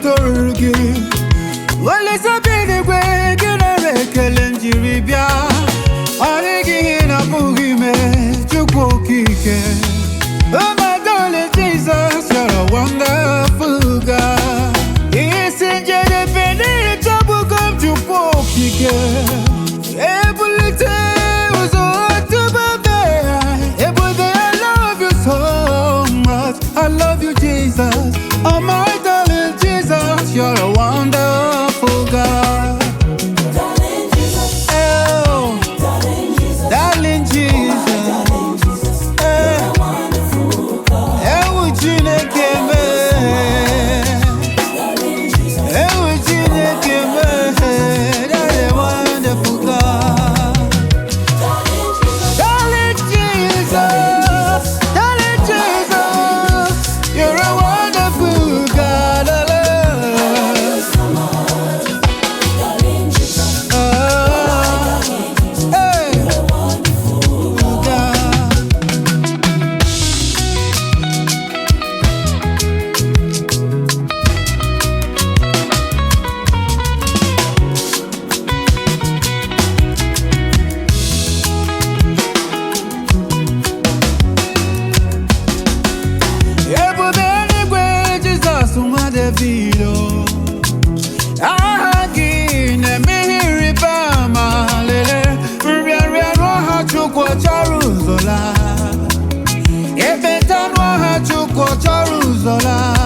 Torgi. Well, it's a big way, get a recalent Jiribia. Arigi in a boogie man, Chukwokike. Oh, my darling Jesus, you're a wonderful God. It's in Jedepeni, trouble come to Pokike. Ability was all to be there. I love you so much. I love you, Jesus. Oh, my darling Jesus, you're a wonderful God. Darling Jesus. Oh, Darling Jesus. darling Jesus. Darling Jesus. You're a wonderful God. Darling Jesus. Jerusalem.